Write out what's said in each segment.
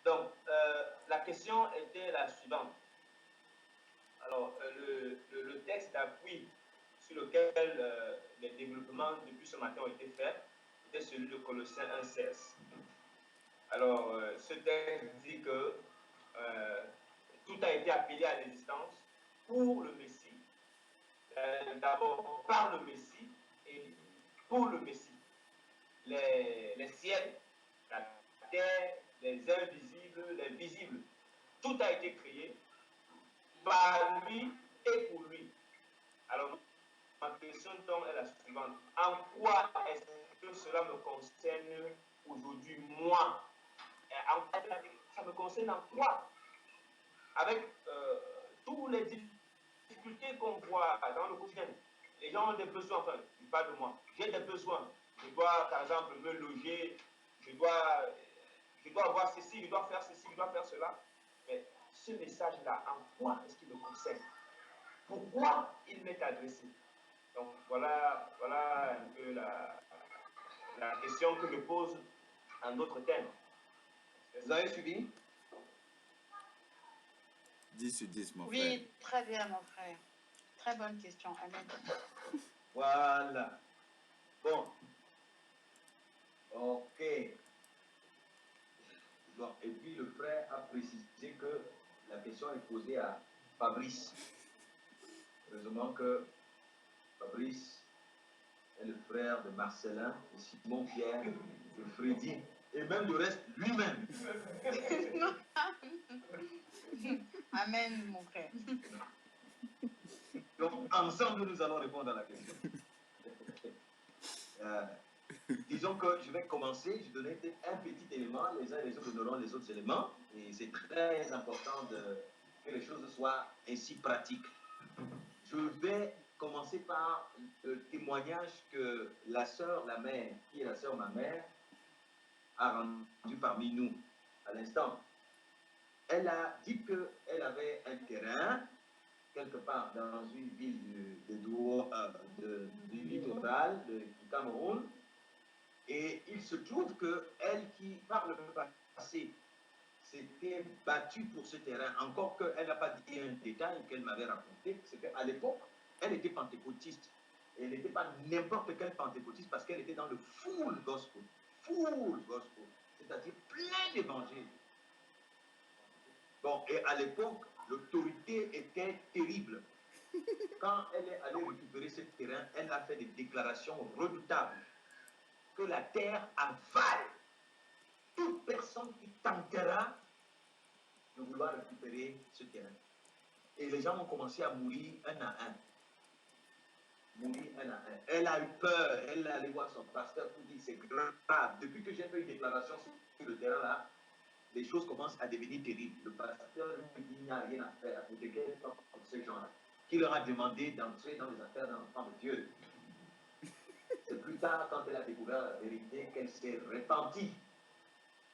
Donc, la question était la suivante. Alors, le texte d'appui sur lequel les développements depuis ce matin ont été faits était celui de Colossiens 1,16. Alors, ce texte dit que tout a été appelé à l'existence pour le Messie, d'abord par le Messie et pour le Messie. Les ciels, la terre, les invisibles, les visibles, tout a été créé par lui et pour lui. Alors, ma question donc est la suivante. En quoi est-ce que cela me concerne aujourd'hui, moi? Ça me concerne en quoi? Avec tous les difficultés qu'on voit dans le quotidien. Les gens ont des besoins, enfin, je parle de moi. J'ai des besoins. Je dois, par exemple, me loger, je dois avoir ceci, je dois faire ceci, je dois faire cela. Mais ce message-là, en quoi est-ce qu'il me concerne? Pourquoi il m'est adressé? Donc, voilà un peu la question que je pose en d'autres termes. Vous avez suivi? 10 sur 10, mon frère. Oui, très bien, mon frère. Très bonne question. Amen. Voilà. Bon. Ok. Bon. Et puis le frère a précisé que la question est posée à Fabrice. Heureusement que Fabrice est le frère de Marcelin, de Simon Pierre, de Freddy, et même du reste lui-même. Amen, mon frère. Donc, ensemble, nous allons répondre à la question. Disons que je vais commencer, je donnerai un petit élément, les uns et les autres donneront les autres éléments, et c'est très important que les choses soient ainsi pratiques. Je vais commencer par le témoignage que la sœur, la mère, qui est la sœur, ma mère, a rendu parmi nous à l'instant. Elle a dit qu'elle avait un terrain quelque part dans une ville du littoral du Cameroun. Et il se trouve qu'elle qui, par le passé, s'était battue pour ce terrain, encore qu'elle n'a pas dit un détail qu'elle m'avait raconté, c'est qu'à l'époque, elle était pentecôtiste. Et elle n'était pas n'importe quelle pentecôtiste parce qu'elle était dans le full gospel, c'est-à-dire plein d'évangiles. Bon, et à l'époque, l'autorité était terrible. Quand elle est allée récupérer ce terrain, elle a fait des déclarations redoutables. Que la terre avale toute personne qui tentera de vouloir récupérer ce terrain. Et les gens ont commencé à mourir un à un. Elle a eu peur, elle est allée voir son pasteur pour dire c'est grave. Depuis que j'ai fait une déclaration sur le terrain là, les choses commencent à devenir terribles. Le pasteur lui dit il n'y a rien à faire. Vous ne pas comme ces gens-là. Qui leur a demandé d'entrer dans les affaires d'un enfant de Dieu. C'est plus tard, quand elle a découvert la vérité, qu'elle s'est repentie.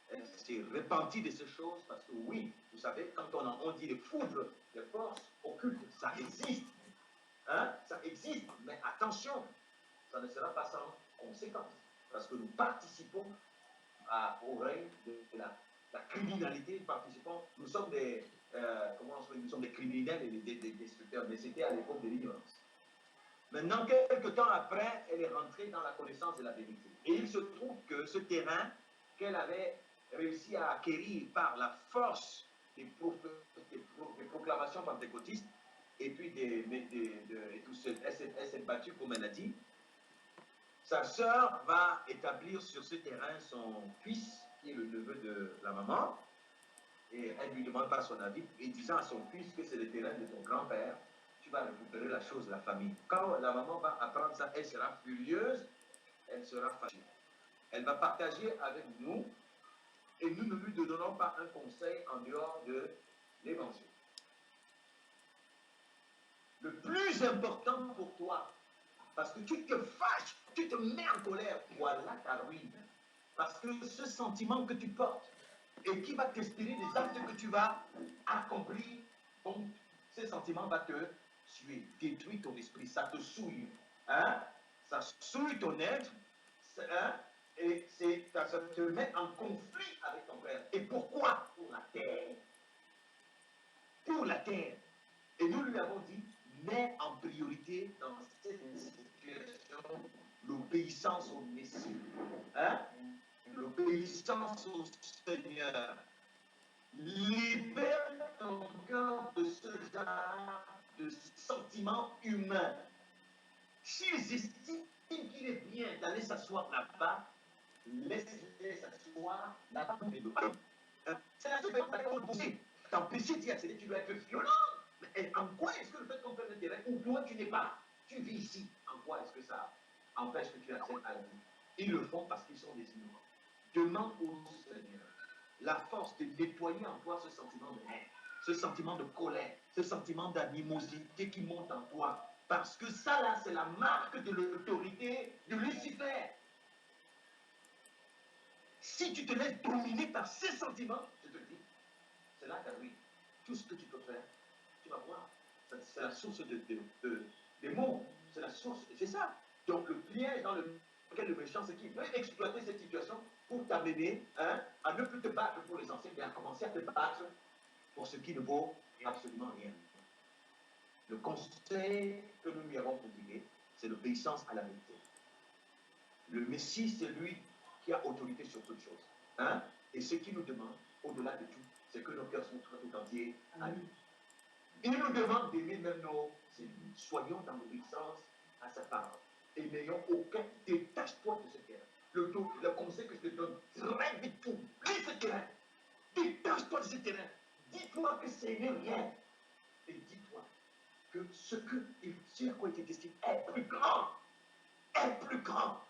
Elle s'est repentie de ces choses parce que oui, vous savez, quand on dit les foudres, les forces occultes, ça existe. Hein? Ça existe, mais attention, ça ne sera pas sans conséquence. Parce que nous participons au règne de la criminalité, nous sommes des, nous sommes des criminels et des destructeurs, mais c'était à l'époque de l'ignorance. Maintenant, quelques temps après, elle est rentrée dans la connaissance de la vérité. Et il se trouve que ce terrain qu'elle avait réussi à acquérir par la force des proclamations pentecôtistes, et puis elle s'est battue, comme elle a dit, sa sœur va établir sur ce terrain son fils, qui est le neveu de la maman, et elle ne lui demande pas son avis, et disant à son fils que c'est le terrain de ton grand-père, tu vas récupérer la chose de la famille. Quand la maman va apprendre ça, elle sera furieuse, elle sera fâchée. Elle va partager avec nous, et nous ne lui donnons pas un conseil en dehors de l'évangile. Le plus important pour toi, parce que tu te fâches, tu te mets en colère, voilà ta ruine. Parce que ce sentiment que tu portes et qui va t'inspirer des actes que tu vas accomplir, donc ce sentiment va te tuer, détruire ton esprit, ça te souille. Hein? Ça souille ton être, hein? Et ça te met en conflit avec ton frère. Et pourquoi? Pour ici. Hein? L'obéissance au Seigneur. Libère ton cœur de ce genre de sentiments humains. S'ils estiment qu'il est bien d'aller s'asseoir là-bas, laisse-les s'asseoir là-bas. C'est la seule façon pour pousser. T'empêcher d'y accéder, tu dois être violent. Mais en quoi est-ce que le fait qu'on prenne le terrain où toi tu n'es pas, tu vis ici, en quoi est-ce que ça empêche que tu accèdes à la vie? Ils le font parce qu'ils sont des ignorants. Demande au Seigneur la force de nettoyer en toi ce sentiment de haine, ce sentiment de colère, ce sentiment d'animosité qui monte en toi. Parce que ça, là, c'est la marque de l'autorité de Lucifer. Si tu te laisses dominer par ces sentiments, je te le dis, c'est là que oui, tout ce que tu peux faire, tu vas voir. C'est la source des maux. C'est la source, c'est ça. Donc le piège dans lequel le méchant, c'est qu'il veut exploiter cette situation pour t'amener à ne plus te battre pour les anciens, mais à commencer à te battre pour ce qui ne vaut absolument rien. Le conseil que nous lui avons prodigué, c'est l'obéissance à la vérité. Le Messie, c'est lui qui a autorité sur toutes choses. Hein? Et ce qu'il nous demande, au-delà de tout, c'est que nos cœurs soient tout entiers à lui. Il nous demande d'aimer même nos ennemis. Soyons dans l'obéissance à sa parole. Et n'ayons aucun. Détache-toi de ce terrain. Le conseil que je te donne, rêve vite tout. Lis ce terrain. Détache-toi de ce terrain. Dis-toi que ce n'est rien. Et dis-toi que ce à quoi il était destiné est plus grand. Est plus grand.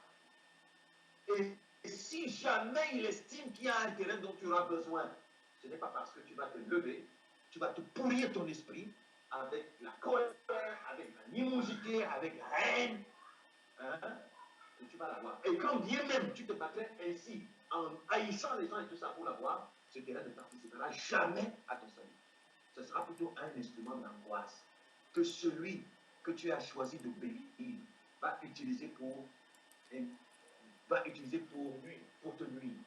Et si jamais il estime qu'il y a un terrain dont tu auras besoin, ce n'est pas parce que tu vas te lever, tu vas te pourrir ton esprit avec la colère, avec l'animosité, avec la haine, hein, que tu vas l'avoir. Et quand bien même tu te battrais ainsi, en haïssant les gens et tout ça pour l'avoir, ce terrain ne participera jamais à ton salut. Ce sera plutôt un instrument d'angoisse que celui que tu as choisi d'obéir va utiliser pour te nuire.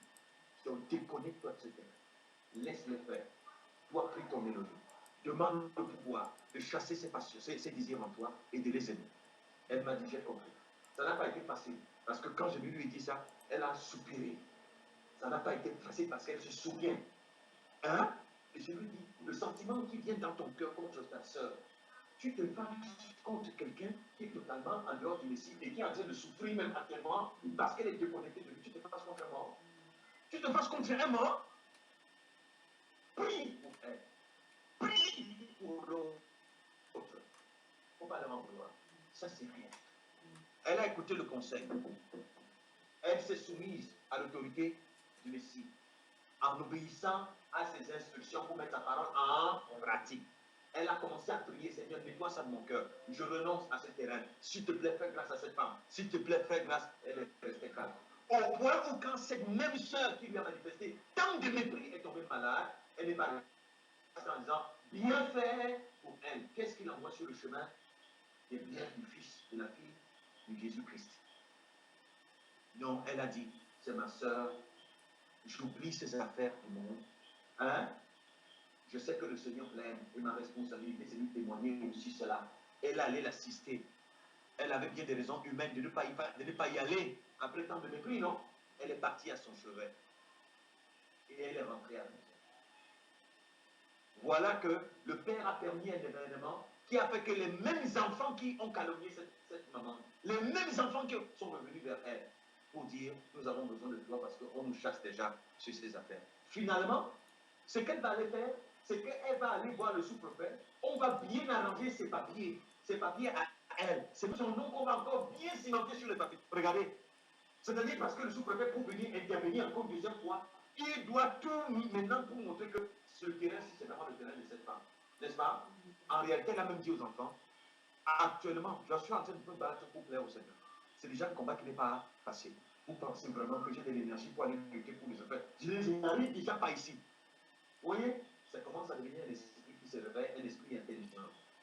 Donc déconnecte-toi de ce terrain. Laisse-le faire. Toi, prie ton mélodie. Demande le pouvoir de chasser ses passions, ses désirs en toi et de les aimer. Elle m'a dit, j'ai compris. Ça n'a pas été facile. Parce que quand je lui ai dit ça, elle a soupiré. Ça n'a pas été facile parce qu'elle se souvient. Hein? Et je lui dis, le sentiment qui vient dans ton cœur contre ta soeur, tu te fâches contre quelqu'un qui est totalement en dehors du Messie et qui est en train de souffrir même actuellement parce qu'elle est déconnectée de lui. Tu te fâches contre un mort. Tu te fâches contre un mort. Prie pour elle. Prie pour l'autre. Il ne faut pas leur en vouloir. Ça, c'est rien. Elle a écouté le conseil. Elle s'est soumise à l'autorité du Messie en obéissant à ses instructions pour mettre sa parole en pratique. Elle a commencé à prier, Seigneur, nettoie ça de mon cœur. Je renonce à ce terrain. S'il te plaît, fais grâce à cette femme. S'il te plaît, fais grâce. Elle est restée calme. Au point où quand cette même sœur qui lui a manifesté tant de mépris est tombée malade, elle n'est pas restée en disant, bien fait pour elle. Qu'est-ce qu'il envoie sur le chemin? Des biens du fils, de la fille de Jésus-Christ. Non, elle a dit, c'est ma sœur, j'oublie ces affaires du monde. Hein? Je sais que le Seigneur l'aime et ma responsabilité, c'est de lui témoigner aussi cela. Elle allait l'assister. Elle avait bien des raisons humaines de ne pas y aller après tant de mépris, non? Elle est partie à son chevet. Et elle est rentrée à la maison. Voilà que le Père a permis un événement qui a fait que les mêmes enfants qui ont calomnié cette maman, les mêmes enfants qui sont revenus vers elle pour dire, nous avons besoin de toi parce qu'on nous chasse déjà sur ces affaires. Finalement, ce qu'elle va aller faire, c'est qu'elle va aller voir le sous-préfet, on va bien arranger ses papiers à elle. C'est son nom qu'on va encore bien cimenter sur les papiers. Regardez. C'est-à-dire parce que le sous-préfet, pour venir intervenir encore une deuxième fois, il doit tout maintenant pour montrer que ce terrain-ci, c'est vraiment le terrain de cette femme. N'est-ce pas? En réalité, elle a même dit aux enfants, actuellement, je suis en train de me battre pour plaire au Seigneur. C'est déjà un combat qui n'est pas facile. Vous pensez vraiment que j'ai de l'énergie pour aller lutter pour les affaires? Je n'arrive déjà pas ici. Vous voyez, ça commence à devenir un esprit qui se réveille, un esprit intelligent.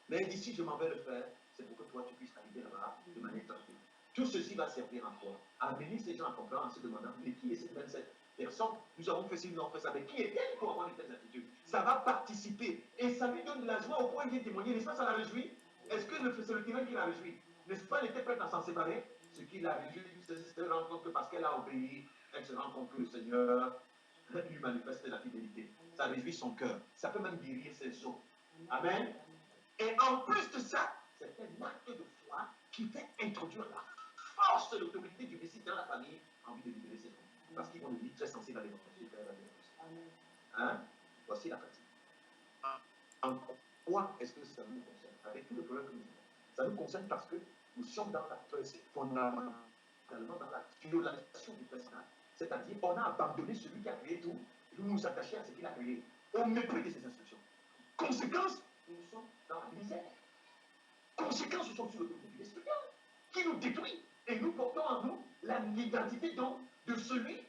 Mais d'ici, je m'en vais le faire, c'est pour que toi, tu puisses arriver là-bas de manière tranquille. Tout ceci va servir à quoi? À amener ces gens à comprendre en se demandant, mais qui est cette 27 personne? Nous avons fait ci, nous avons fait ça, mais qui est-elle pour avoir une telle attitude? Ça va participer. Et ça lui donne de la joie au point de témoigner. N'est-ce pas, ça la réjouit? Est-ce que c'est le terrain qui la réjouit? N'est-ce pas, elle était prête à s'en séparer? ce qui la réjouit, c'est se rendre compte que parce qu'elle a obéi, elle se rend compte que le Seigneur lui manifeste la fidélité. Ça réjouit son cœur. Ça peut même guérir ses os. Amen. Et en plus de ça, c'est un acte de foi qui fait introduire la force de l'autorité du Messie dans la famille en vue de libérer ses enfants. Parce qu'ils vont devenir très sensibles à l'évangile. Hein? Voici la pratique. En quoi est-ce que ça nous concerne? Avec tout le problème que nous avons. Ça nous concerne parce que nous sommes dans la fondamentalement dans la violation du personnage. C'est-à-dire, on a abandonné celui qui a créé tout, et nous nous attachons à ce qu'il a créé, au mépris de ses instructions. Conséquence, nous sommes dans la misère. Conséquence, nous sommes sur le côté du destructeur, qui nous détruit. Et nous portons en nous l'identité de celui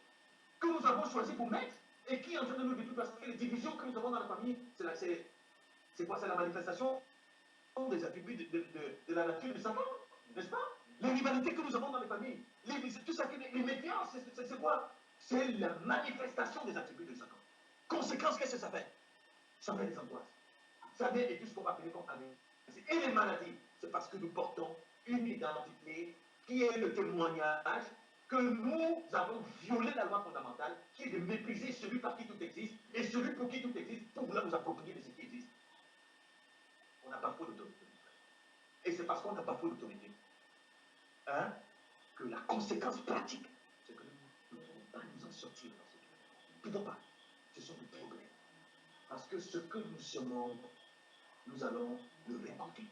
que nous avons choisi pour mettre, et qui est en train de nous détruire parce que les divisions que nous avons dans la famille, c'est quoi? C'est la manifestation des attributs de la nature de Satan, n'est-ce pas? Les rivalités que nous avons dans les familles, tout ça, les méfiances, c'est quoi? C'est la manifestation des attributs de Satan. Conséquence, qu'est-ce que ça fait? Ça fait des angoisses. Ça fait tout ce qu'on va appeler comme années. Et les maladies, c'est parce que nous portons une identité qui est le témoignage que nous avons violé la loi fondamentale, qui est de mépriser celui par qui tout existe, et celui pour qui tout existe, pour vouloir nous approprier de ce qui existe. On n'a pas faux d'autorité. Et c'est parce qu'on n'a pas faux d'autorité hein, que la conséquence pratique, c'est que nous ne pouvons pas nous en sortir dans ce cas. Nous ne pouvons pas. Ce sont des problèmes. Parce que ce que nous semons, nous allons le récolter.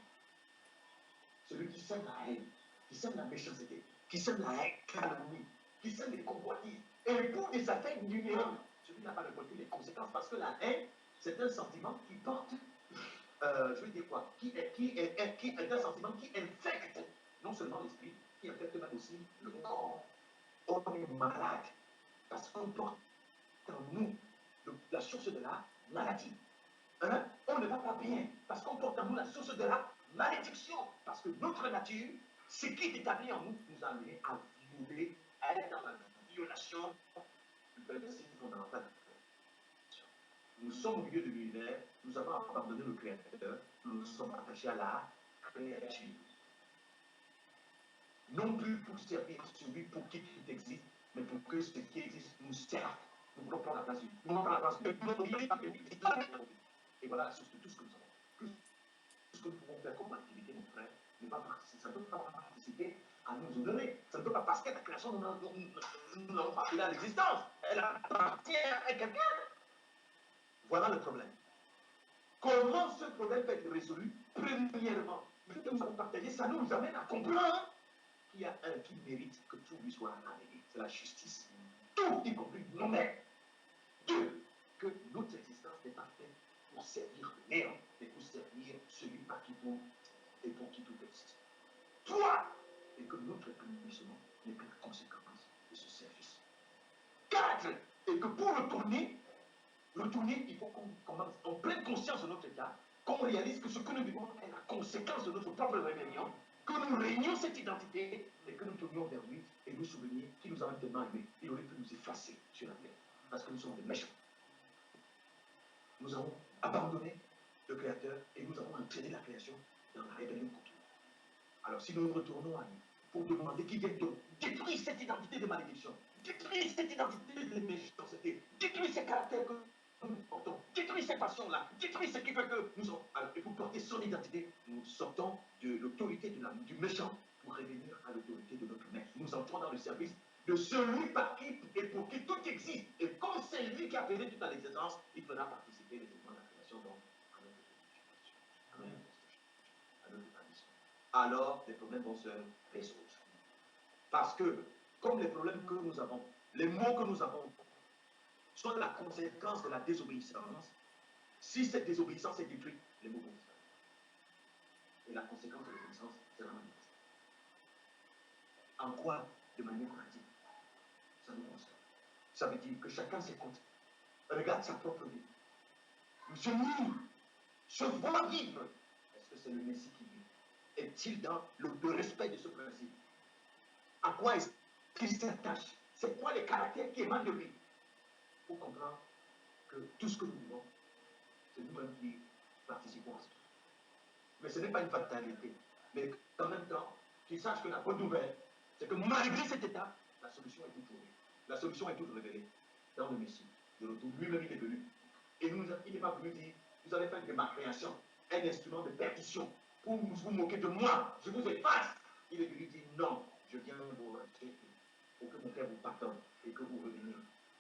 Celui qui sème la haine, qui sème la méchanceté, qui sème la haine, calomnie, qui sème les convoitises, et pour des affaires ignorantes, celui-là va récolter les conséquences parce que la haine, c'est un sentiment qui porte, je veux dire quoi, qui est un sentiment qui infecte non seulement l'esprit, qui infecte même aussi le corps. On est malade parce qu'on porte en nous la source de la maladie. Hein? On ne va pas bien parce qu'on porte en nous la source de la malédiction. Parce que notre nature, ce qui est établi en nous, nous a amené à violer, à être dans la violation du principe fondamental. Nous sommes au milieu de l'univers, nous avons abandonné le Créateur, nous sommes attachés à la créature. Non plus pour servir celui pour qui tout existe, mais pour que ce qui existe nous serve. Nous voulons prendre la place. Nous voulons prendre la place de et voilà la source de tout ce que nous avons. Tout ce que nous pouvons faire comme activité, mon frère, ça ne peut pas participer à nous honorer. Ça ne peut pas parce que la création, nous n'avons pas appelé à l'existence. Elle appartient à quelqu'un. Voilà le problème. Comment ce problème peut être résolu? Premièrement, ce que nous avons partagé, ça nous amène à comprendre qu'il y a un qui mérite que tout lui soit amené. C'est la justice. Tout, y compris nous-mêmes. Deux, que notre existence n'est pas faite pour servir le néant, mais pour servir celui par qui tout et pour qui tout existe. Trois, et que notre épanouissement n'est que la conséquence de ce service. Quatre, et que pour retourner, il faut qu'on commence en pleine conscience de notre état, qu'on réalise que ce que nous vivons est la conséquence de notre propre rébellion, que nous réunions cette identité et que nous tournions vers lui et nous souvenir qu'il nous a tellement aimés. Il aurait pu nous effacer sur la terre parce que nous sommes des méchants. Nous avons abandonné le Créateur et nous avons entraîné la création dans la rébellion contre lui. Alors si nous retournons à lui pour demander qu'il vienne donc détruire cette identité de malédiction, détruire cette identité de méchanceté, détruire ces caractères que nous portons, détruire ces passions-là, détruire ce qui fait que nous sommes. Alors, et pour porter son identité, nous sortons de l'autorité du méchant pour revenir à l'autorité de notre maître. Nous entrons dans le service de celui par qui et pour qui tout existe. Et comme c'est lui qui a fait tout à l'existence, il fera participer les éléments de la création donc à notre établissement. Alors, les problèmes vont se résoudre. Parce que, comme les problèmes que nous avons, les maux que nous avons, sont la conséquence de la désobéissance. Si cette désobéissance est détruite, les maux vont disparaître. Et la conséquence de l'obéissance, c'est la manifestation. En quoi? De manière pratique. Ça nous concerne. Ça veut dire que chacun ses comptes. Regarde sa propre vie. Je lis, je vois vivre. Est-ce que c'est le Messie qui vit? Est-il dans le respect de ce principe? À quoi est-ce qu'il s'attache? C'est quoi les caractères qui émanent de lui? Pour comprendre que tout ce que nous vivons, c'est nous-mêmes qui participons à ça. Mais ce n'est pas une fatalité. Mais en même temps, qu'ils sachent que la bonne nouvelle, C'est que malgré cet état, la solution est toujours là. La solution est toujours révélée dans le Messie. De retour, lui-même il est venu. Et il n'est pas venu dire, vous avez fait de ma création un instrument de perdition pour vous moquer de moi. Je vous efface. Il est venu dire, non, je viens vous racheter pour que mon Père vous pardonne et que vous reveniez,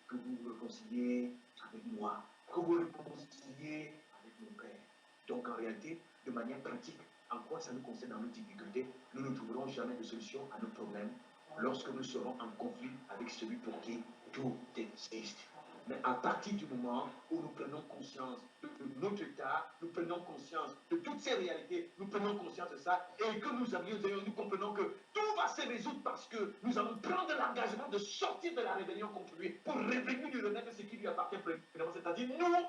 que vous vous réconciliez avec moi, que vous vous réconciliez avec mon Père. Donc en réalité, de manière pratique, en quoi ça nous concerne dans nos difficultés, nous ne trouverons jamais de solution à nos problèmes lorsque nous serons en conflit avec celui pour qui tout existe. Mais à partir du moment où nous prenons conscience de notre état, nous prenons conscience de toutes ces réalités, nous prenons conscience de ça, et que nous comprenons que tout va se résoudre parce que nous allons prendre l'engagement de sortir de la rébellion contre lui pour revenir lui remettre ce qui lui appartient premièrement, c'est-à-dire nous,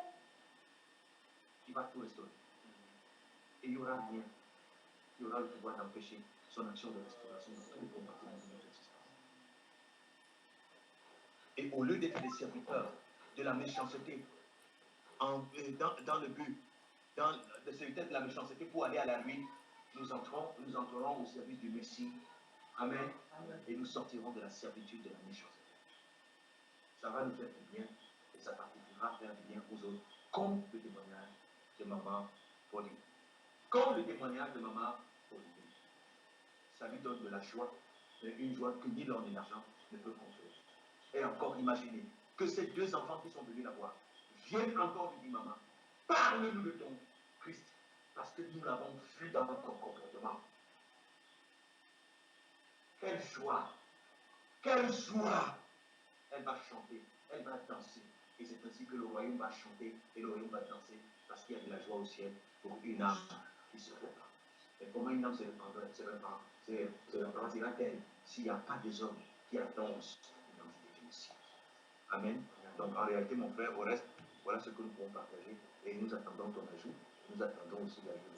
il va tout restaurer. Et il n'y aura rien qui aura le pouvoir d'empêcher son action de restauration dans tous les compartiments de notre existence. Et au lieu d'être des serviteurs de la méchanceté, dans le but de serviteurs de la méchanceté pour aller à la ruine, nous entrerons au service du Messie. Amen. Et nous sortirons de la servitude de la méchanceté. Ça va nous faire du bien et ça participera à faire du bien aux autres, comme le témoignage de maman Pauline. Comme le témoignage de maman Pauline. Ça lui donne de la joie, mais une joie que ni l'or ni l'argent ne peut consoler. Et encore, imaginez que ces deux enfants qui sont venus la voir viennent encore lui dire, maman, parle-nous de ton Christ, parce que nous l'avons vu dans notre comportement. Quelle joie! Quelle joie! Elle va chanter, elle va danser. Et c'est ainsi que le royaume va chanter et le royaume va danser, parce qu'il y a de la joie au ciel pour une âme qui se répand. Et comment une âme se répandira-t-elle s'il n'y a pas des hommes qui annoncent l'identité du Messie? Amen. Donc en réalité, mon frère, au reste, voilà ce que nous pouvons partager. Et nous attendons ton ajout. Nous attendons aussi l'ajout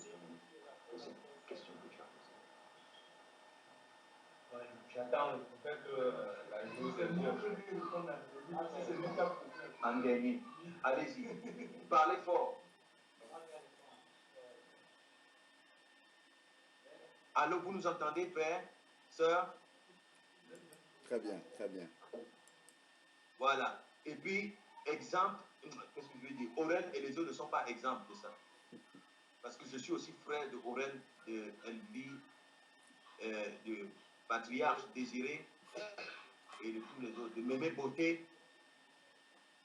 de cette question que tu as posée. Ouais, j'attends le fait que l'ajout c'est Dieu. En dernier. Allez-y. Parlez fort. Allô, vous nous entendez, frère, sœur? Très bien, très bien. Voilà. Et puis, exemple, qu'est-ce que je veux dire? Aurel et les autres ne sont pas exemples de ça. Parce que je suis aussi frère de Aurel, de Elvi, de Patriarche Désiré, et de tous les autres, de Mémé Beauté,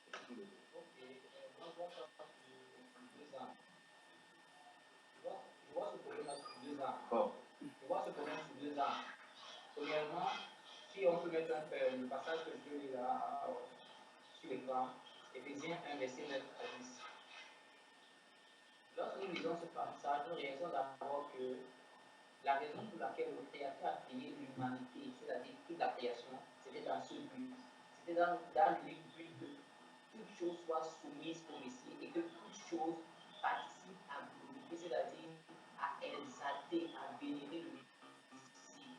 et de tous les autres. Je vois ce problème sur 2 ans. Bon. Je vois ce problème sur 2 ans. Premièrement, si on peut mettre le passage que je lis là sur l'écran, Éphésiens 1, verset 9 à 10. Lorsque nous lisons ce passage, nous réalisons d'abord que la raison pour laquelle le Créateur a créé l'humanité, c'est-à-dire toute la création, c'était dans ce but. C'était dans le but que toute chose soit soumise au Messie et que toute chose participe à glorifier, c'est-à-dire à exalter, à vénérer le Messie.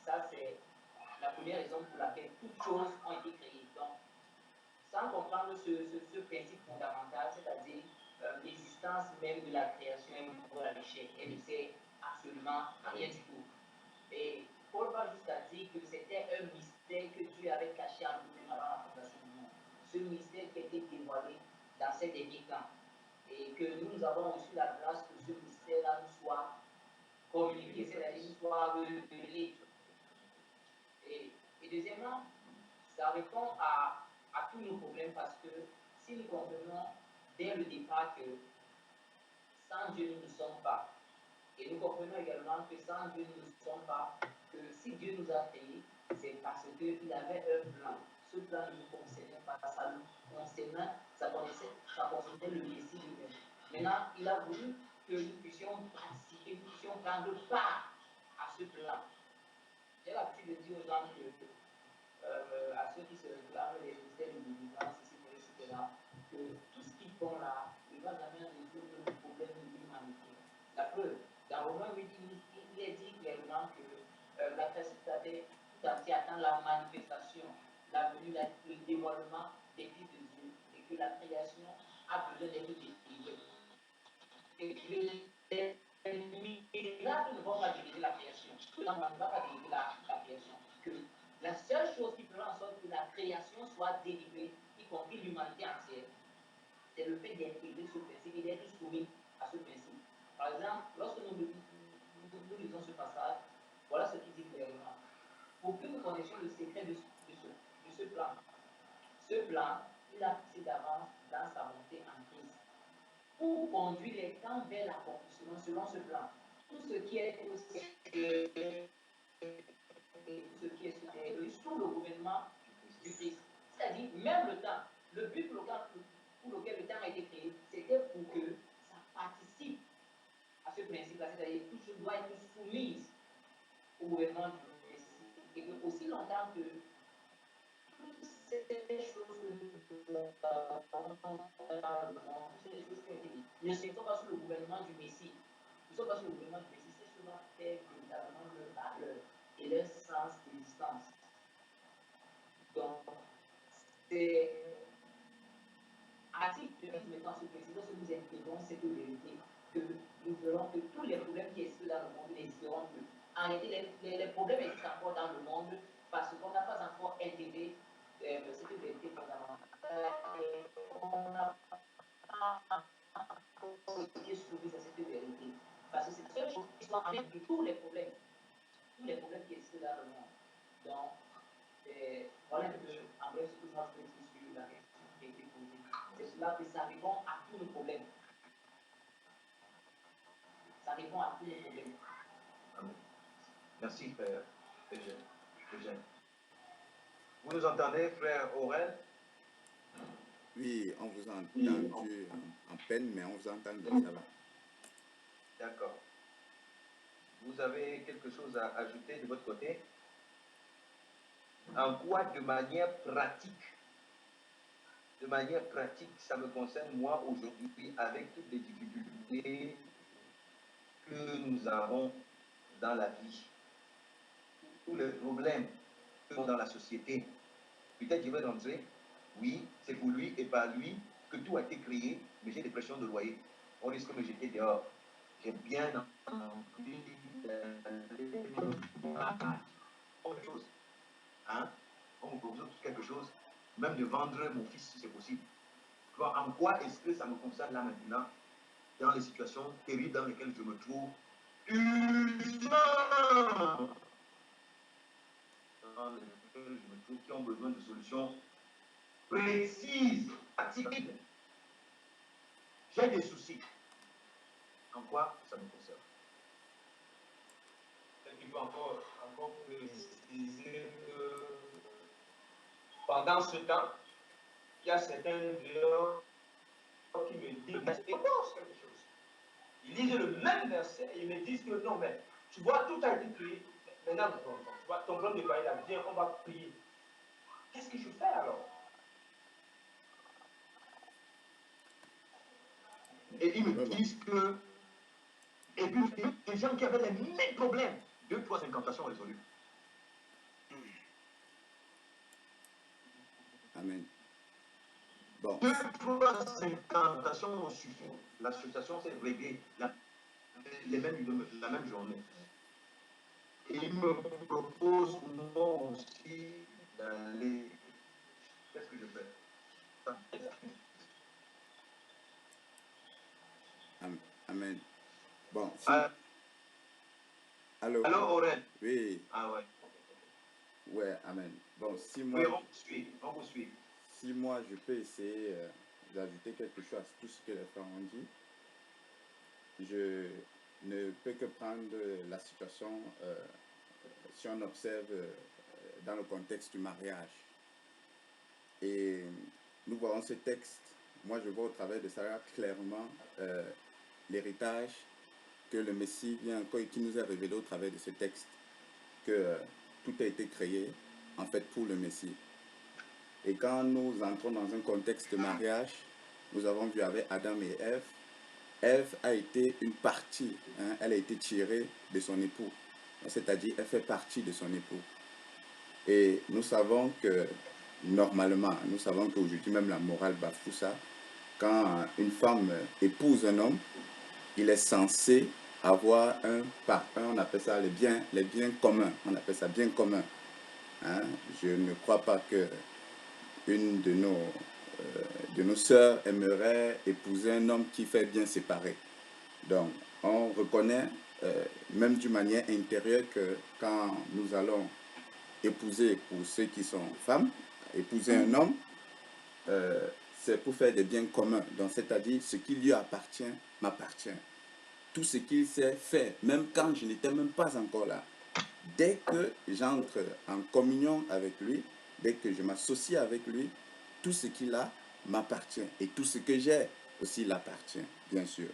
Ça, c'est la première raison pour laquelle toutes choses ont été créées. Donc, sans comprendre ce principe fondamental, c'est-à-dire l'existence même de la création est pour l'échec. Elle ne sait absolument rien du tout. Et Paul va jusqu'à dire que c'était un mystère que Dieu avait caché en nous-mêmes avant la fondation du monde. Ce mystère qui a été dévoilé dans ces derniers temps. Et que nous avons reçu la grâce que ce mystère-là nous soit communiqué, c'est-à-dire nous soit révélé. Et deuxièmement, ça répond à tous nos problèmes parce que si nous comprenons dès le départ que sans Dieu nous ne sommes pas, et nous comprenons également que sans Dieu nous ne sommes pas, que si Dieu nous a créés, c'est parce qu'il avait un plan. Ce plan ne nous concernait pas, ça nous concernait, ça concernait le Messie lui-même. Maintenant, il a voulu que nous puissions participer, nous puissions prendre part à ce plan. J'ai l'habitude de dire aux gens que à ceux qui se réclament les ministères de délivrance, etc., que tout ce qu'ils font là, ne va jamais résoudre le problème de l'humanité. La preuve, dans Romains 8, il est dit clairement que la création tout entière attend la manifestation, la venue, le dévoilement des fils de Dieu, et que la création a besoin d'être délivrée. Et que les miracles ne vont pas diriger la création. Tout le monde ne va pas diriger la création. création soit délivrée, y compris l'humanité entière, c'est le fait d'intégrer ce principe et d'être soumis à ce principe. Par exemple, lorsque nous lisons ce passage, voilà ce qu'il dit clairement. Pour que nous connaissions le secret de ce plan. Ce plan, il a fixé d'avance dans sa montée en Christ pour conduire les temps vers l'accomplissement selon ce plan. Tout ce qui est sous le gouvernement du Christ. C'est-à-dire, même le temps, le but pour lequel le temps a été créé, c'était pour que ça participe à ce principe-là, c'est-à-dire que tout chose doit être soumise au gouvernement du Christ. Et que aussi longtemps que toutes ces choses ne sont pas sous le gouvernement du Messie, ne sont pas sous le gouvernement du Messie, c'est cela fait véritablement leur valeur et leur sens d'existence. Donc, c'est article 2 mettant ce principe, lorsque nous intégrons cette vérité, que nous verrons que tous les problèmes qui existent dans le monde n'existeront plus. En réalité, les problèmes existent encore dans le monde parce qu'on n'a pas encore intégré cette vérité fondamentale. On n'a pas été soumis à cette vérité. Parce que c'est la seule chose qui soit en de tous les problèmes qui existent dans le monde. Donc, voilà un peu, en bref, ce que moi je peux dire sur la question qui a été posée. C'est cela que ça répond à tous nos problèmes. Ça répond à tous nos problèmes. Amen. Merci, frère Eugène. Vous nous entendez, frère Aurel? Oui, on vous a entendu en peine, mais on vous entend bien, ça va. D'accord. Vous avez quelque chose à ajouter de votre côté? En quoi, de manière pratique, ça me concerne moi aujourd'hui, avec toutes les difficultés que nous avons dans la vie, tous les problèmes que nous avons dans la société. Peut-être je vais rentrer, oui, c'est pour lui et par lui que tout a été créé, mais j'ai des pressions de loyer. On risque de me jeter dehors. J'ai bien envie autre chose. Hein? On me propose quelque chose, même de vendre mon fils si c'est possible. En quoi est-ce que ça me concerne là maintenant, dans les situations terribles dans lesquelles je me trouve, qui ont besoin de solutions précises, pratiques. J'ai des soucis. En quoi ça me concerne? Il faut encore préciser que pendant ce temps, il y a certains dehors qui me disent quelque chose. Ils lisent le même verset et ils me disent que non, mais tu vois, tout a été créé. Maintenant, tu vois, ton plan de bail là, viens, on va prier. Qu'est-ce que je fais alors? Et ils me disent que, et puis des gens qui avaient les mêmes problèmes, 2-3 incantations résolues. Amen. Bon. 2-3 incantations ont suffi. La situation s'est réglée la même journée. Et il me propose moi aussi d'aller. Qu'est-ce que je fais? Amen. Bon. Si... Allô? Allô, Aurèle? Oui. Ah ouais. Ouais, amen. Bon, si moi... Oui, on vous suit. Si moi, je peux essayer d'ajouter quelque chose à tout ce que les frères ont dit, je ne peux que prendre la situation, si on observe dans le contexte du mariage. Et nous voyons ce texte, moi je vois au travers de ça clairement l'héritage que le Messie vient encore et qui nous est révélé au travers de ce texte, que tout a été créé en fait pour le Messie. Et quand nous entrons dans un contexte de mariage, nous avons vu avec Adam et Ève, Ève a été une partie, hein, elle a été tirée de son époux, c'est-à-dire elle fait partie de son époux. Et nous savons que normalement, nous savons qu'aujourd'hui même la morale bafoue ça, quand une femme épouse un homme, il est censé avoir on appelle ça les biens communs, on appelle ça bien commun. Hein? Je ne crois pas que une de nos sœurs aimerait épouser un homme qui fait bien séparer. Donc, on reconnaît, même d'une manière intérieure, que quand nous allons épouser, pour ceux qui sont femmes, épouser un homme, c'est pour faire des biens communs. Donc, c'est-à-dire, ce qui lui appartient, m'appartient. Tout ce qu'il sait faire, même quand je n'étais même pas encore là. Dès que j'entre en communion avec lui, dès que je m'associe avec lui, tout ce qu'il a m'appartient. Et tout ce que j'ai aussi l'appartient, bien sûr.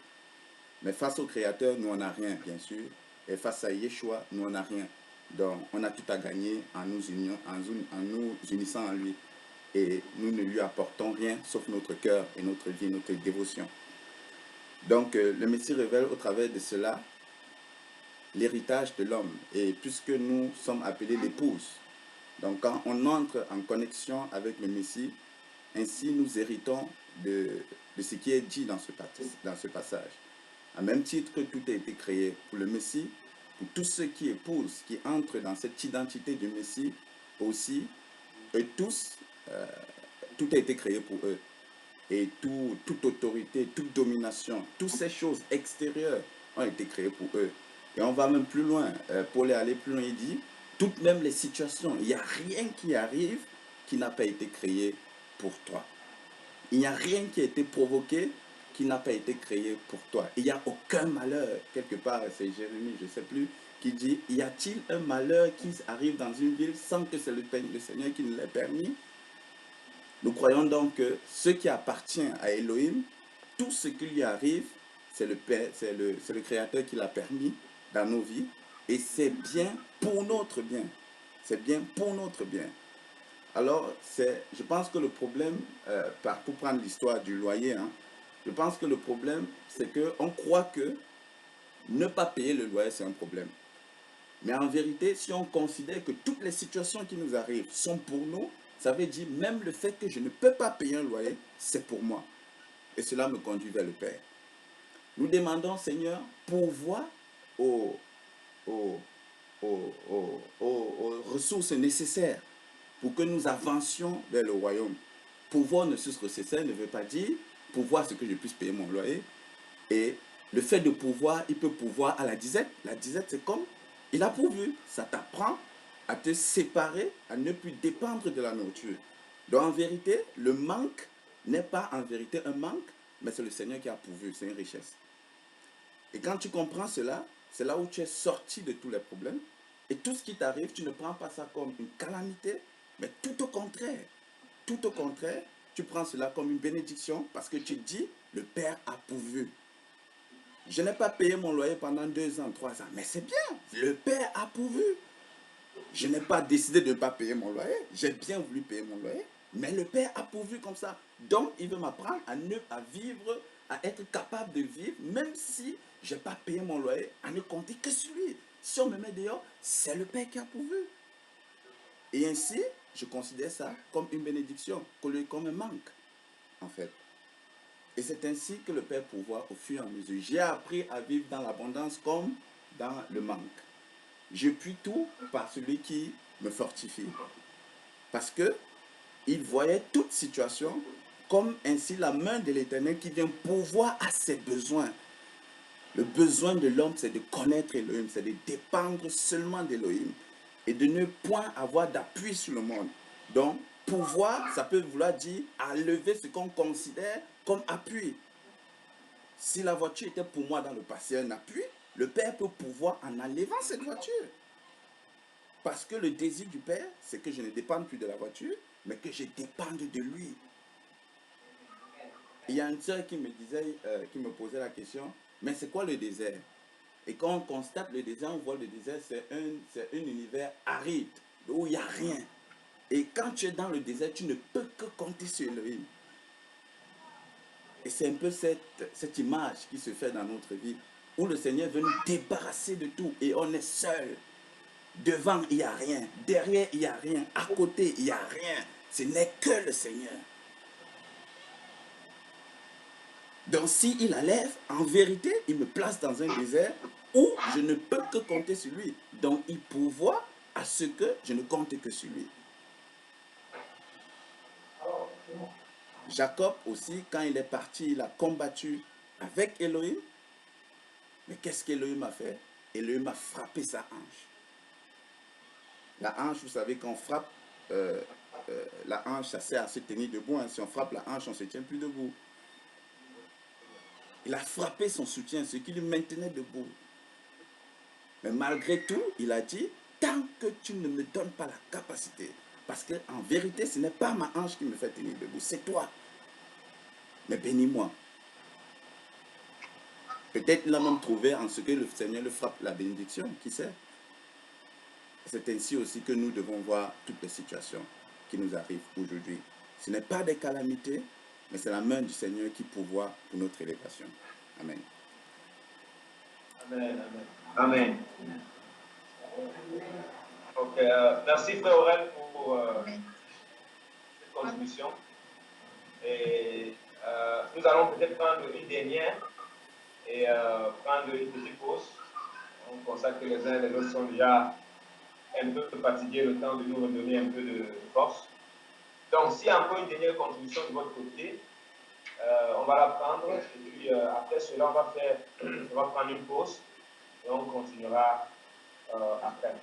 Mais face au Créateur, nous, on n'a rien, bien sûr. Et face à Yeshua, nous, on n'a rien. Donc, on a tout à gagner en nous unissant en lui. Et nous ne lui apportons rien, sauf notre cœur et notre vie, notre dévotion. Donc, le Messie révèle au travers de cela l'héritage de l'homme. Et puisque nous sommes appelés l'épouse, donc quand on entre en connexion avec le Messie, ainsi nous héritons de ce qui est dit dans ce passage. À même titre que tout a été créé pour le Messie, pour tous ceux qui épousent, qui entrent dans cette identité du Messie aussi, eux tous, tout a été créé pour eux. Et toute autorité, toute domination, toutes ces choses extérieures ont été créées pour eux. Et on va même plus loin. Pour aller plus loin, il dit, toutes même les situations, il n'y a rien qui arrive qui n'a pas été créé pour toi. Il n'y a rien qui a été provoqué qui n'a pas été créé pour toi. Il n'y a aucun malheur. Quelque part, c'est Jérémie, je ne sais plus, qui dit, y a-t-il un malheur qui arrive dans une ville sans que c'est le Seigneur qui nous l'ait permis? Nous croyons donc que ce qui appartient à Elohim, tout ce qui lui arrive, c'est le Père, c'est le Créateur qui l'a permis dans nos vies, et c'est bien pour notre bien. C'est bien pour notre bien. Alors, je pense que le problème, pour prendre l'histoire du loyer, hein, je pense que le problème, c'est qu'on croit que ne pas payer le loyer, c'est un problème. Mais en vérité, si on considère que toutes les situations qui nous arrivent sont pour nous, ça veut dire même le fait que je ne peux pas payer un loyer, c'est pour moi. Et cela me conduit vers le Père. Nous demandons, Seigneur, pourvoir aux ressources nécessaires pour que nous avancions vers le royaume. Pouvoir ne ressources nécessaires ne veut pas dire pouvoir ce que je puisse payer mon loyer. Et le fait de pouvoir, il peut pouvoir à la disette. La disette, c'est comme il a pourvu. Ça t'apprend à te séparer, à ne plus dépendre de la nourriture. Donc en vérité, le manque n'est pas en vérité un manque, mais c'est le Seigneur qui a pourvu, c'est une richesse. Et quand tu comprends cela, c'est là où tu es sorti de tous les problèmes. Et tout ce qui t'arrive, tu ne prends pas ça comme une calamité, mais tout au contraire. Tout au contraire, tu prends cela comme une bénédiction parce que tu dis, le Père a pourvu. Je n'ai pas payé mon loyer pendant 2 ans, 3 ans, mais c'est bien, le Père a pourvu. Je n'ai pas décidé de ne pas payer mon loyer, j'ai bien voulu payer mon loyer, mais le Père a pourvu comme ça. Donc, il veut m'apprendre à vivre, à être capable de vivre, même si je n'ai pas payé mon loyer, à ne compter que sur lui. Si on me met dehors, c'est le Père qui a pourvu. Et ainsi, je considère ça comme une bénédiction, comme un manque, en fait. Et c'est ainsi que le Père pourvoit au fur et à mesure. J'ai appris à vivre dans l'abondance comme dans le manque. Je puis tout par celui qui me fortifie. Parce que il voyait toute situation comme ainsi la main de l'Éternel qui vient pourvoir à ses besoins. Le besoin de l'homme, c'est de connaître Elohim, c'est de dépendre seulement d'Elohim et de ne point avoir d'appui sur le monde. Donc, pouvoir, ça peut vouloir dire à lever ce qu'on considère comme appui. Si la voiture était pour moi dans le passé un appui, le Père peut pouvoir en enlevant cette voiture. Parce que le désir du Père, c'est que je ne dépende plus de la voiture, mais que je dépende de lui. Il y a une sœur qui me disait, qui me posait la question, mais c'est quoi le désert? Et quand on constate le désert, on voit le désert, c'est un univers aride, où il n'y a rien. Et quand tu es dans le désert, tu ne peux que compter sur Elohim. Et c'est un peu cette image qui se fait dans notre vie, où le Seigneur veut nous débarrasser de tout, et on est seul. Devant, il n'y a rien. Derrière, il n'y a rien. À côté, il n'y a rien. Ce n'est que le Seigneur. Donc, s'il enlève, en vérité, il me place dans un désert où je ne peux que compter sur lui. Donc, il pourvoit à ce que je ne compte que sur lui. Jacob aussi, quand il est parti, il a combattu avec Elohim. Mais qu'est-ce qu'Elohim a fait? Elohim a frappé sa hanche. La hanche, vous savez, quand on frappe, la hanche, ça sert à se tenir debout. Hein. Si on frappe la hanche, on ne se tient plus debout. Il a frappé son soutien, ce qui lui maintenait debout. Mais malgré tout, il a dit, tant que tu ne me donnes pas la capacité, parce qu'en vérité, ce n'est pas ma hanche qui me fait tenir debout, c'est toi. Mais bénis-moi. Peut-être il a même trouvé en ce que le Seigneur le frappe la bénédiction, qui sait. C'est ainsi aussi que nous devons voir toutes les situations qui nous arrivent aujourd'hui. Ce n'est pas des calamités, mais c'est la main du Seigneur qui pourvoit pour notre élévation. Amen. Amen. Amen. Amen. Ok, merci Frère Aurel pour cette contribution. Et nous allons peut-être prendre une dernière et prendre une petite pause. On constate que les uns et les autres sont déjà un peu fatigués, le temps de nous redonner un peu de force. Donc, s'il y a encore une dernière contribution de votre côté, on va la prendre. Et puis, après cela, on va prendre une pause et on continuera après.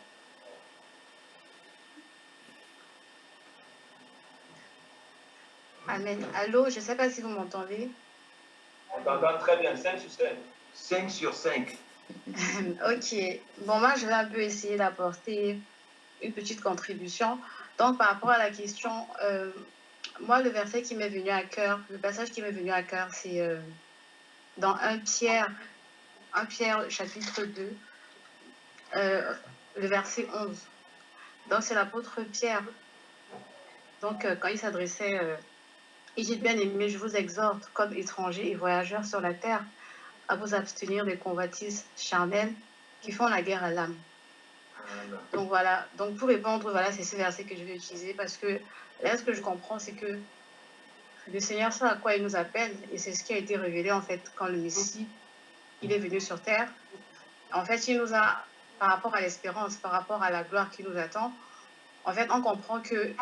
Amen. Allô, je ne sais pas si vous m'entendez. On t'entend très bien, 5 sur 5. 5 sur 5. Ok. Bon, moi, je vais un peu essayer d'apporter une petite contribution. Donc, par rapport à la question, moi, le verset qui m'est venu à cœur, le passage qui m'est venu à cœur, c'est dans 1 Pierre chapitre 2, le verset 11. Donc, c'est l'apôtre Pierre. Donc, quand il s'adressait, il dit, bien aimé, je vous exhorte, comme étrangers et voyageurs sur la terre, à vous abstenir des convoitises charnelles qui font la guerre à l'âme. Donc voilà, donc pour répondre, voilà, c'est ce verset que je vais utiliser parce que là, ce que je comprends, c'est que le Seigneur sait à quoi il nous appelle et c'est ce qui a été révélé en fait quand le Messie, il est venu sur terre. En fait, il nous a, par rapport à l'espérance, par rapport à la gloire qui nous attend, en fait, on comprend que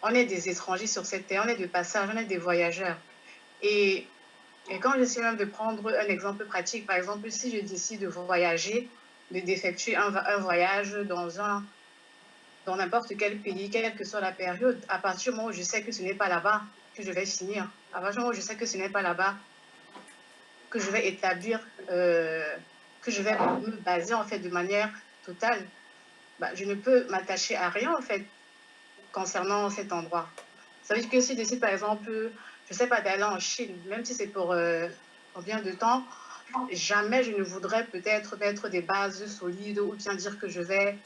on est des étrangers sur cette terre, on est de passage, on est des voyageurs. Et quand j'essaie même de prendre un exemple pratique, par exemple, si je décide de voyager, d'effectuer un voyage dans n'importe quel pays, quelle que soit la période, à partir du moment où je sais que ce n'est pas là-bas que je vais finir, à partir du moment où je sais que ce n'est pas là-bas que je vais établir, que je vais me baser en fait de manière totale, bah, je ne peux m'attacher à rien en fait concernant cet endroit. Ça veut dire que si je décide par exemple, je ne sais pas, d'aller en Chine, même si c'est pour combien de temps, jamais je ne voudrais peut-être mettre des bases solides ou bien dire que je vais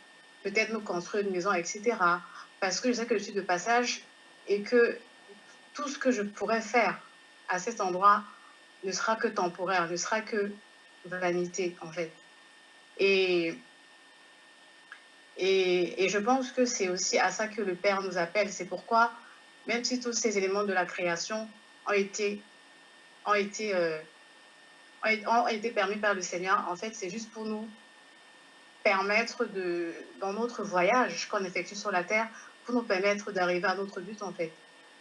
peut-être me construire une maison, etc. Parce que je sais que je suis de passage et que tout ce que je pourrais faire à cet endroit ne sera que temporaire, ne sera que vanité, en fait. Et je pense que c'est aussi à ça que le Père nous appelle. C'est pourquoi, même si tous ces éléments de la création ont été permis par le Seigneur, en fait, c'est juste pour nous permettre dans notre voyage qu'on effectue sur la terre, pour nous permettre d'arriver à notre but, en fait.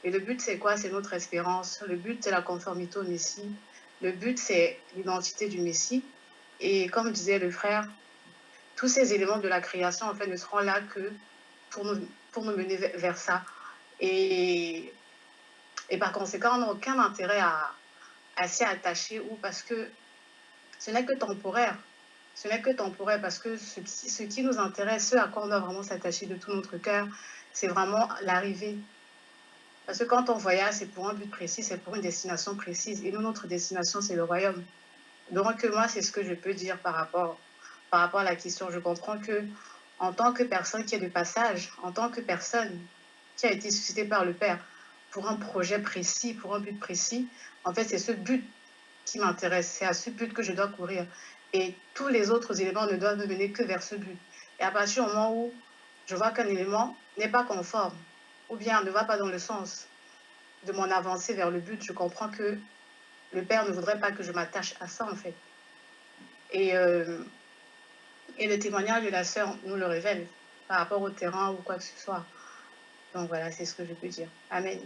Et le but, c'est quoi? C'est notre espérance. Le but, c'est la conformité au Messie. Le but, c'est l'identité du Messie. Et comme disait le frère, tous ces éléments de la création, en fait, ne seront là que pour nous mener vers ça. Et par conséquent, on n'a aucun intérêt à s'y attacher, ou parce que ce n'est que temporaire. Ce n'est que temporaire parce que ce qui nous intéresse, ce à quoi on doit vraiment s'attacher de tout notre cœur, c'est vraiment l'arrivée. Parce que quand on voyage, c'est pour un but précis, c'est pour une destination précise. Et nous, notre destination, c'est le royaume. Donc, moi, c'est ce que je peux dire par rapport à la question. Je comprends que, en tant que personne qui est de passage, en tant que personne qui a été suscitée par le Père pour un projet précis, pour un but précis, en fait, c'est ce but qui m'intéresse. C'est à ce but que je dois courir. Et tous les autres éléments ne doivent me mener que vers ce but. Et à partir du moment où je vois qu'un élément n'est pas conforme, ou bien ne va pas dans le sens de mon avancée vers le but, je comprends que le Père ne voudrait pas que je m'attache à ça, en fait. Et le témoignage de la sœur nous le révèle par rapport au terrain ou quoi que ce soit. Donc voilà, c'est ce que je peux dire. Amen.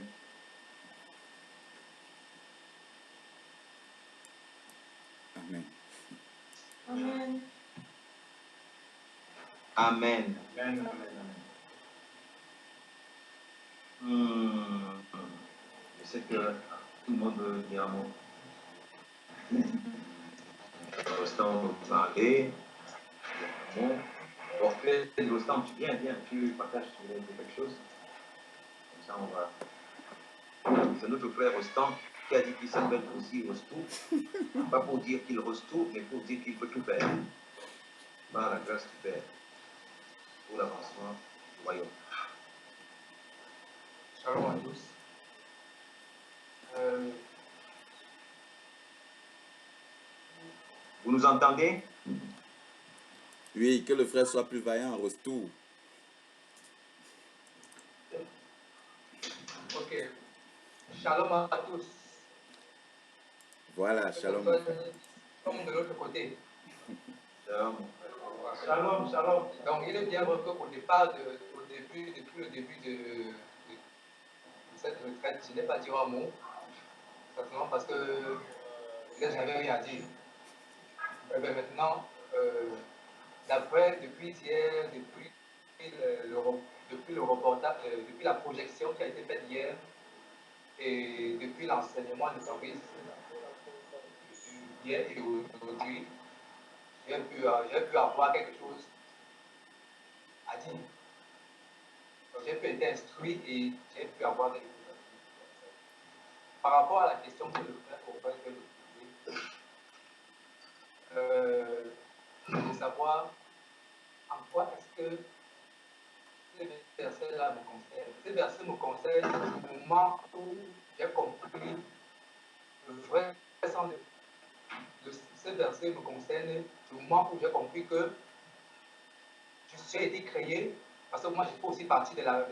Amen. Amen. Amen. Amen, amen, amen. Je sais que tout le monde veut dire un mot. Constant veut parler. Un mot. Orphée, Constant, tu viens, tu partages, tu veux dire quelque chose. Comme ça, on va. C'est notre frère Rostand qui a dit qu'il s'appelle aussi Rostou. Pas pour dire qu'il Rostou, mais pour dire qu'il peut tout faire. Par la grâce du Père. Pour l'avancement du royaume. Shalom à tous. Vous nous entendez? Oui, que le frère soit plus vaillant, Rostou. Ok. Shalom à tous. Voilà, shalom. Mon frère. Comme de l'autre côté. Shalom. Shalom, shalom. Donc, il est bien vrai qu'au départ, depuis le début de cette retraite, je n'ai pas dit un mot. Simplement parce que je n'avais rien à dire. Mais maintenant, depuis hier, depuis le reportage, depuis la projection qui a été faite hier, et depuis l'enseignement de service hier et aujourd'hui, j'ai pu avoir quelque chose à dire. J'ai pu être instruit et j'ai pu avoir quelque chose à dire. Par rapport à la question que le frère Aubin vient de poser, de savoir en quoi est-ce que ces versets-là me concernent. Ces versets me concernent au moment où j'ai compris le vrai sens de ces versets me concernent au moment où j'ai compris que je suis été créé, parce que moi je fais aussi partie de la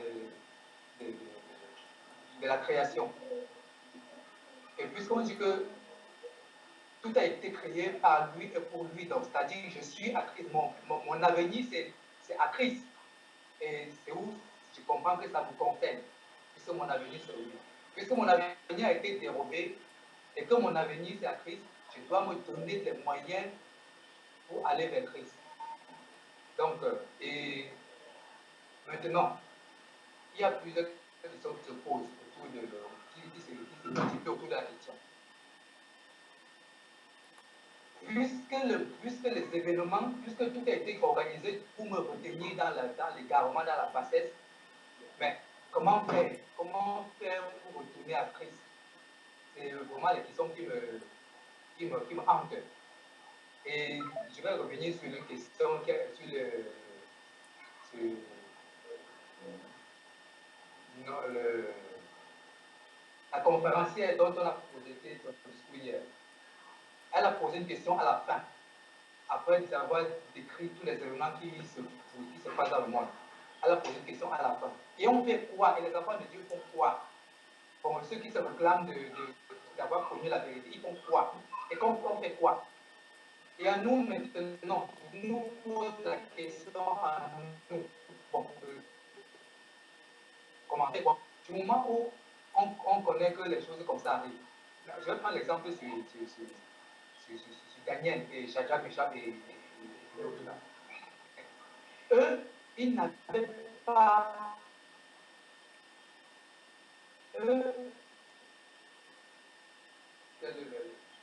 création. Et puisqu'on dit que tout a été créé par lui et pour lui, donc c'est-à-dire que je suis à Christ, mon avenir c'est à Christ. Et c'est où je comprends que ça me concerne, puisque mon avenir c'est lui. Puisque mon avenir a été dérobé et que mon avenir c'est à Christ, je dois me donner les moyens pour aller vers Christ. Donc, et maintenant, il y a plusieurs questions qui se posent autour de qui se multiplient autour de la question. Puisque les événements, puisque tout a été organisé pour me retenir dans l'égarement, dans la bassesse, mais comment faire? Comment faire pour retourner à Christ? C'est vraiment les questions qui me hantent. Et je vais revenir sur une question la conférencière dont on a projeté son discours hier. Elle a posé une question à la fin, après avoir décrit tous les éléments qui se passent dans le monde. Elle a posé une question à la fin. Et on fait quoi? Et les enfants de Dieu font quoi? Bon, ceux qui se réclament d'avoir connu la vérité, ils font quoi? Et on fait quoi? Et à nous maintenant, nous pose la question à nous. Bon, comment faire quoi? Du moment où on connaît que les choses comme ça arrivent. Je vais prendre l'exemple sur Daniel et Shadrach, Meshach et l'autre là. Eux, ils n'avaient pas.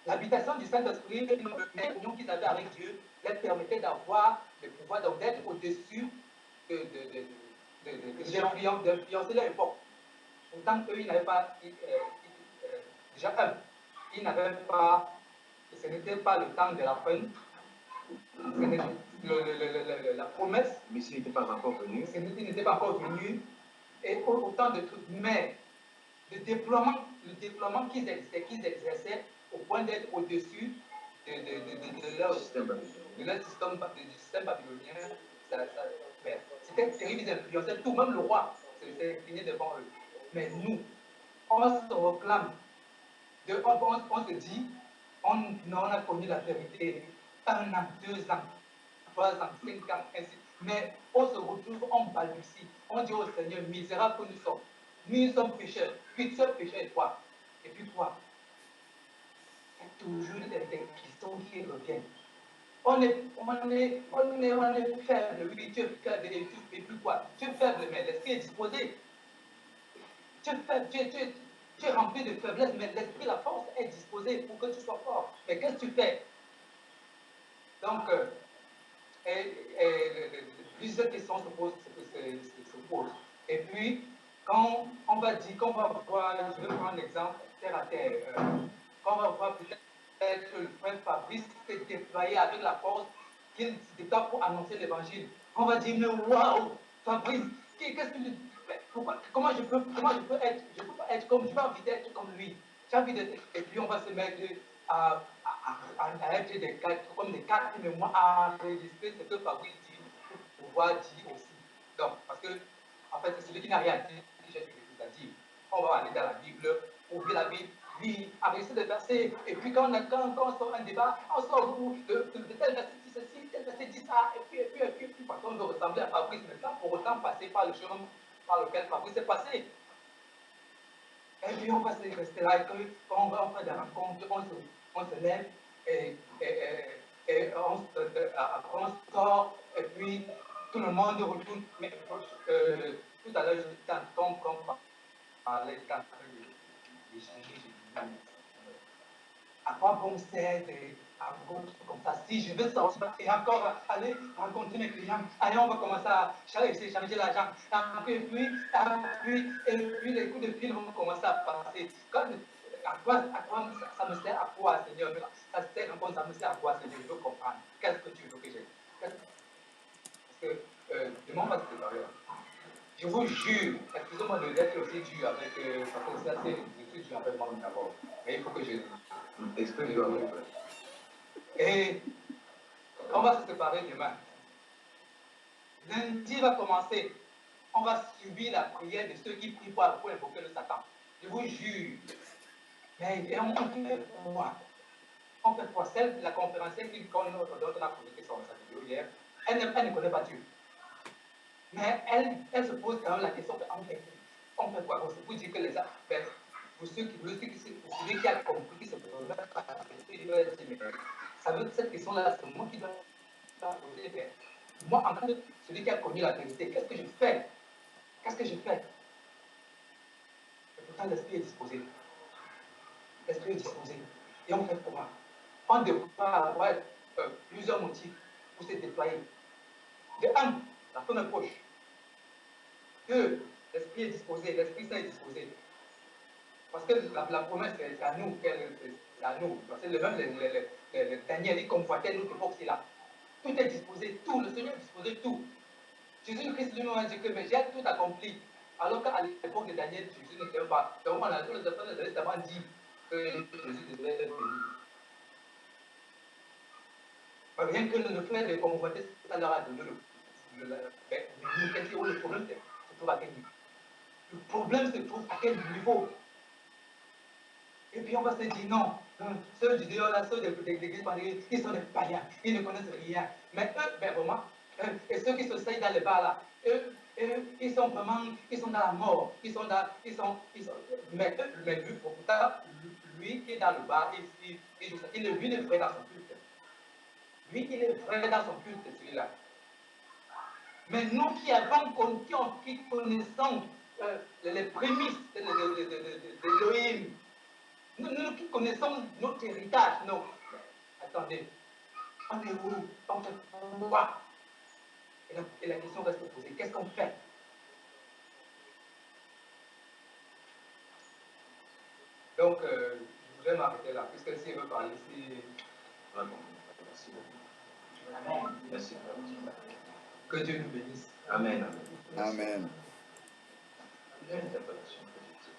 L'habitation du Saint-Esprit, l'union qu'ils avaient avec Dieu, leur permettait d'avoir le pouvoir d'être au-dessus d'influencer leur époque. Pourtant, eux, ils n'avaient pas. Déjà, ils n'avaient pas. Ce n'était pas le temps de la fin. La promesse. Mais s'il n'était pas encore venu. Il n'était pas encore venu. Et autant de trucs. Mais le déploiement qu'ils exerçaient au point d'être au-dessus de leur système babylonien, c'était terrible, ils influençaient tout, même le roi s'est incliné devant eux. Mais nous, on se réclame, on se dit, on a connu la vérité 1 an, 2 ans, 3 ans, 5 ans, ainsi. Mais on se retrouve, on balbutie, on dit au Seigneur, misérable que nous sommes. Nous sommes pécheurs, puis seul pécheur et quoi? Et puis quoi? toujours des questions qui reviennent. On est faible, oui, tu es faible, et puis quoi? Tu es faible, mais l'esprit est disposé. Tu es faible, tu es rempli de faiblesse, mais l'esprit, la force est disposée pour que tu sois fort. Mais qu'est-ce que tu fais? Donc, plusieurs questions se posent. Et puis, quand on va dire, qu'on va voir, je vais prendre un exemple terre à terre, quand on va voir peut-être que le frère Fabrice s'est déployé avec la force qu'il déploie pour annoncer l'évangile. On va dire, mais waouh, Fabrice, qu'est-ce que tu... Comment je peux être, je peux pas être comme, je n'ai pas envie d'être comme lui. J'ai envie d'être, et puis on va se mettre à être comme des cartes mémoire, à enregistrer ce que Fabrice dit pour pouvoir dire aussi. Donc, parce que, en fait, c'est celui qui n'a rien dit qui cherche quelque chose à dire. On va aller dans la Bible, ouvrir la Bible, lire, arrêter des versets, et puis quand on sort un débat, on sort de tel verset dit ceci, tel verset dit ça, et puis, parce qu'on veut ressembler à Fabrice, mais sans pour autant passer par le chemin par lequel Fabrice est passé. Et puis on va se rester là, et quand on va faire des rencontres, on se lève, et on sort, et puis tout le monde retourne. Mais tout à l'heure, comme parlait d'échanger, à quoi bon c'est comme ça? Si je veux sortir et encore aller rencontrer mes clients, allez, on va commencer à échanger l'argent. Et puis les coups de fil vont commencer à passer. À quoi ça me sert à quoi, Seigneur? Ça sert à quoi? Ça me sert à quoi, Seigneur? Je veux comprendre. Qu'est-ce que tu veux que j'ai? Parce que demain, on va se préparer. Je vous jure, excusez-moi d'être aussi dur avec, parce que ça, je suis dur avec moi d'abord. Mais il faut que je... Et on va se séparer demain. Lundi va commencer. On va subir la prière de ceux qui prient pour invoquer le Satan. Je vous jure. Mais on fait quoi? On fait quoi? Celle, la conférencière dont on a communiqué sur sa vidéo hier, elle ne connaît pas Dieu. Mais elle se pose quand même la question, on fait quoi? C'est pour dire que les gens, pour celui qui a compris ce problème, ça veut dire que cette question-là, c'est moi qui dois la poser. Moi, en tant que celui qui a connu la vérité, qu'est-ce que je fais? Qu'est-ce que je fais? Et pourtant, l'esprit est disposé. L'esprit est disposé. Et on fait comment? On devra avoir plusieurs motifs pour se déployer. De un, la première poche. Deux, l'esprit est disposé, l'esprit saint est disposé. Parce que la promesse, c'est à nous. C'est à nous. Parce que même Daniel, il convoitait nous époque là. Tout est disposé, tout. Le Seigneur a disposé tout. Jésus-Christ lui-même a dit que mais j'ai tout accompli. Alors qu'à l'époque de Daniel, Jésus n'était pas. Donc on a tous les enfants de Testament dit que Jésus devait être béni. Rien que le fait de convoiter, ça leur a donné le problème se trouve à quel niveau? Le problème se trouve à quel niveau? Et puis on va se dire non, ceux du dehors là, ceux de l'église, ils sont des païens, ils ne connaissent rien. Mais eux, ben vraiment, et ceux qui se saignent dans les bars là, eux, ils sont vraiment, ils sont dans la mort, mais lui, pourtant, lui qui est dans le bar, il est vrai dans son culte. Lui, il est vrai dans son culte, celui-là. Mais nous qui connaissons les prémices de l'Élohim, nous qui connaissons notre héritage, attendez, on est où? On fait quoi? Et la question reste posée, qu'est-ce qu'on fait? Donc, je voudrais m'arrêter là, puisque s'il veut parler, Vraiment. Merci beaucoup. Amen. Merci. Que Dieu nous bénisse. Amen. Amen. Interpellation positive.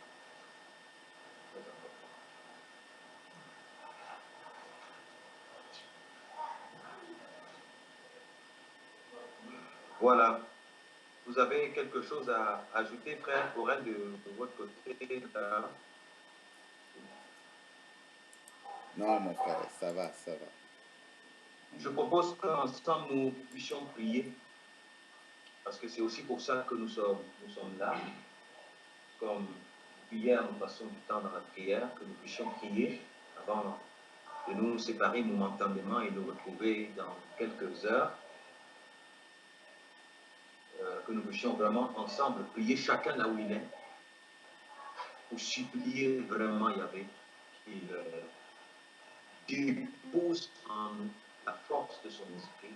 Voilà. Vous avez quelque chose à ajouter, frère Aurel, de votre côté? Non, mon frère, ça va, ça va. Je propose qu'ensemble nous puissions prier, parce que c'est aussi pour ça que nous sommes là. Comme hier, nous passons du temps dans la prière, que nous puissions prier avant de nous séparer momentanément et nous retrouver dans quelques heures, que nous puissions vraiment ensemble prier chacun là où il est, pour supplier vraiment Yahvé qu'il dépose en nous la force de son esprit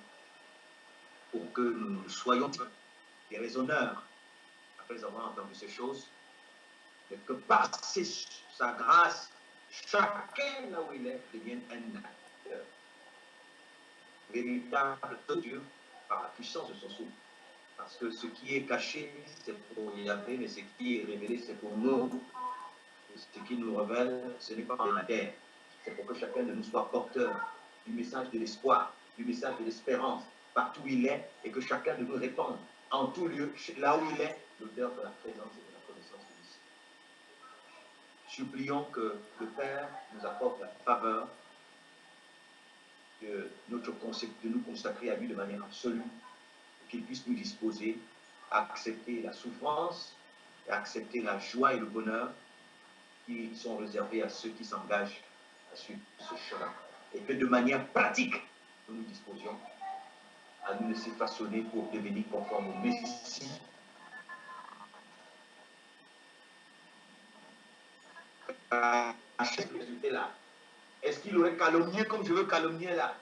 pour que nous soyons des raisonneurs après avoir entendu ces choses, et que par sa grâce, chacun là où il est devienne un acteur véritable de Dieu par la puissance de son souffle. Parce que ce qui est caché, c'est pour Yahvé, mais ce qui est révélé, c'est pour nous. Et ce qui nous révèle, ce n'est pas par la terre. C'est pour que chacun de nous soit porteur du message de l'espoir, du message de l'espérance, partout où il est, et que chacun de nous répande en tout lieu, là où il est, l'odeur de la présence et de la connaissance de lui. Supplions que le Père nous apporte la faveur de nous consacrer à lui de manière absolue, qu'il puisse nous disposer à accepter la souffrance et à accepter la joie et le bonheur qui sont réservés à ceux qui s'engagent à suivre ce chemin. Et que de manière pratique, nous nous disposions à nous laisser façonner pour devenir conformes au Messie. À chaque résultat là, est-ce qu'il aurait calomnié comme je veux calomnier là?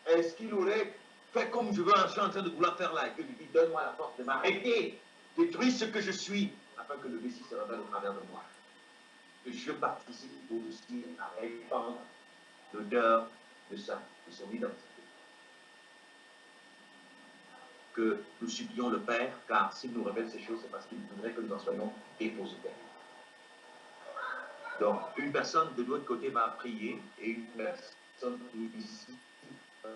Est-ce qu'il aurait fait comme je veux, je suis en train de vouloir faire là, et que je dis, donne-moi la force de m'arrêter, détruis ce que je suis, afin que le Messie se révèle au travers de moi. Que je participe aussi à répandre l'odeur de son identité. Que nous supplions le Père, car s'il nous révèle ces choses, c'est parce qu'il voudrait que nous en soyons dépositaires. Donc, une personne de l'autre côté va prier, et une personne ici va